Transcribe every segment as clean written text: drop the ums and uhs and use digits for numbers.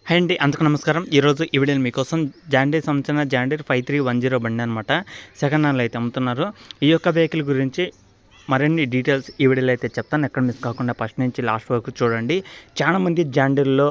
Hi అండి, అందరికీ నమస్కారం. ఈరోజు ఈ వీడియోలో మీకోసం జాండీర్ సంబంధించిన జాండీర్ 5310 బండి అనమాట. సెకండ్ హ్యాండ్లో అయితే అమ్ముతున్నారు. ఈ యొక్క వెహికల్ గురించి మరిన్ని డీటెయిల్స్ ఈ వీడియోలో అయితే చెప్తాను. ఎక్కడ మిస్ కాకుండా ఫస్ట్ నుంచి లాస్ట్ వరకు చూడండి. చాలామంది జాండీర్లో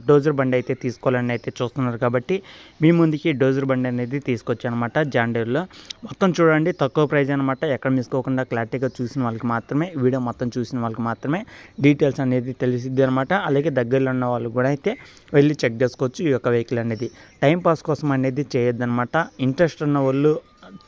డోజర్ బండి అయితే తీసుకోవాలని అయితే చూస్తున్నారు కాబట్టి మీ ముందుకి డోజర్ బండి అనేది తీసుకొచ్చానమాట. జాండీర్లో మొత్తం చూడండి, తక్కువ ప్రైజ్ అనమాట. ఎక్కడ మిస్ కాకుండా క్లారిటీగా చూసిన వాళ్ళకి మాత్రమే, వీడియో మొత్తం చూసిన వాళ్ళకి మాత్రమే డీటెయిల్స్ అనేది తెలిసిద్ది అనమాట. అలాగే దగ్గరలో ఉన్న వాళ్ళు కూడా అయితే వెళ్ళి చెక్ చేసుకోవచ్చు. ఈ యొక్క వెహికల్ అనేది టైంపాస్ కోసం అనేది చేయొద్దనమాట. ఇంట్రెస్ట్ ఉన్న వాళ్ళు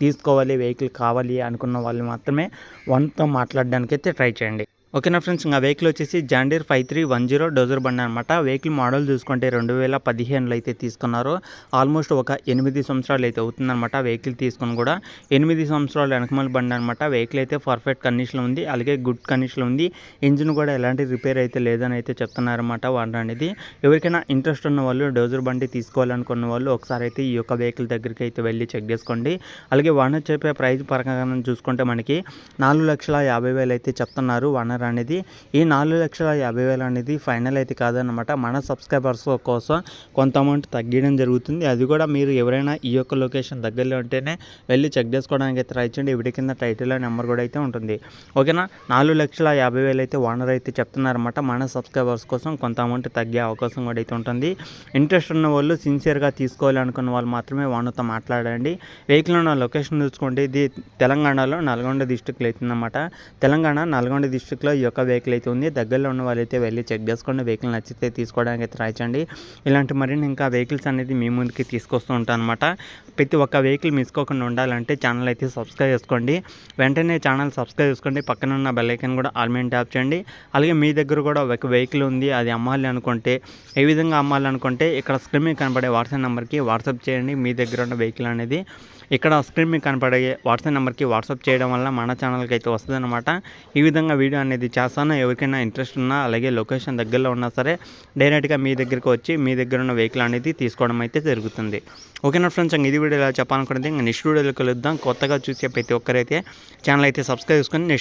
తీసుకోవాలి, వెహికల్ కావాలి అనుకున్న వాళ్ళు మాత్రమే వన్తో మాట్లాడడానికి అయితే ట్రై చేయండి. ఓకేనా ఫ్రెండ్స్, ఇంకా వెహికల్ వచ్చేసి జాండీర్ 5310 డోజర్ బండి అనమాట. వెహికల్ మోడల్ చూసుకుంటే 2015లో అయితే తీసుకున్నారు. ఆల్మోస్ట్ ఒక 8 సంవత్సరాలు అయితే అవుతుందన్నమాట. వెహికల్ తీసుకుని కూడా 8 సంవత్సరాలు వెనకమల బండి అనమాట. వెహికల్ అయితే పర్ఫెక్ట్ కండిషన్లో ఉంది, అలాగే గుడ్ కండిషన్లో ఉంది. ఇంజిన్ కూడా ఎలాంటి రిపేర్ అయితే లేదని అయితే చెప్తున్నారన్నమాట వాడర్ అనేది. ఎవరికైనా ఇంట్రెస్ట్ ఉన్న వాళ్ళు, డోజర్ బండి తీసుకోవాలనుకున్న వాళ్ళు ఒకసారి అయితే ఈ యొక్క వెహికల్ దగ్గరికి అయితే వెళ్ళి చెక్ చేసుకోండి. అలాగే వానర్ చెప్పే ప్రైస్ పరంగా చూసుకుంటే మనకి 4,50,000 అయితే చెప్తున్నారు వానర్ అనేది. ఈ 4,50,000 అనేది ఫైనల్ అయితే కాదన్నమాట. మన సబ్స్క్రైబర్స్ కోసం కొంత అమౌంట్ తగ్గించడం జరుగుతుంది. అది కూడా మీరు ఎవరైనా ఈ యొక్క లొకేషన్ దగ్గరలో ఉంటేనే వెళ్ళి చెక్ చేసుకోవడానికి అయితే ట్రై చేయండి. వీడి కింద టైటిల్లో నెంబర్ కూడా అయితే ఉంటుంది. ఓకేనా, 4,50,000 అయితే ఓనర్ అయితే చెప్తున్నారన్నమాట. మన సబ్స్క్రైబర్స్ కోసం కొంత అమౌంట్ తగ్గే అవకాశం కూడా అయితే ఉంటుంది. ఇంట్రెస్ట్ ఉన్న వాళ్ళు, సిన్సియర్గా తీసుకోవాలి అనుకున్న వాళ్ళు మాత్రమే ఓనర్తో మాట్లాడండి. వెహికల్ ఉన్న లొకేషన్ చూసుకోండి. ఇది తెలంగాణలో నల్గొండ డిస్ట్రిక్ట్లో అవుతుందన్నమాట. తెలంగాణ నల్గొండ డిస్ట్రిక్ట్లో ఈ యొక్క వెహికల్ అయితే ఉంది. దగ్గరలో ఉన్న వాళ్ళైతే వెళ్ళి చెక్ చేసుకోండి. వెహికల్ నచ్చితే తీసుకోవడానికి అయితే ట్రై చేయండి. ఇలాంటి మరిన్ని ఇంకా వెహికల్స్ అనేది మీ ముందుకి తీసుకొస్తూ ఉంటాను అనమాట. ప్రతి ఒక్క వెహికల్ మిస్ కాకుండా ఉండాలంటే ఛానల్ అయితే సబ్స్క్రైబ్ చేసుకోండి. వెంటనే ఛానల్ సబ్స్క్రైబ్ చేసుకోండి. పక్కన ఉన్న బెల్ ఐకాన్ కూడా ఆల్ మీద ట్యాప్ చేయండి. అలాగే మీ దగ్గర కూడా ఒక వెహికల్ ఉంది, అది అమ్మాలి అనుకుంటే, ఏ విధంగా అమ్మాలనుకుంటే ఇక్కడ స్క్రీన్ మీద కనబడే వాట్సాప్ నెంబర్కి వాట్సాప్ చేయండి. మీ దగ్గర ఉన్న వెహికల్ అనేది ఇక్కడ స్క్రీన్ మీద కనపడే వాట్సాప్ నెంబర్కి వాట్సాప్ చేయడం వల్ల మన ఛానల్కి అయితే వస్తుంది అనమాట. ఈ విధంగా వీడియో అనేది చేస్తాను. ఎవరికైనా ఇంట్రెస్ట్ ఉన్నా, అలాగే లొకేషన్ దగ్గరలో ఉన్నా సరే డైరెక్ట్గా మీ దగ్గరికి వచ్చి మీ దగ్గర ఉన్న వెహికల్ అనేది తీసుకోవడం అయితే జరుగుతుంది. ఓకేనా ఫ్రెండ్స్, ఇది వీడియో ఇలా చెప్పాలనుకున్నది. ఇంకా నెక్స్ట్ వీడియోలో కలుద్దాం. కొత్తగా చూసే ప్రతి ఒక్కరైతే ఛానల్ అయితే సబ్స్క్రైబ్ చేసుకొని నెక్స్ట్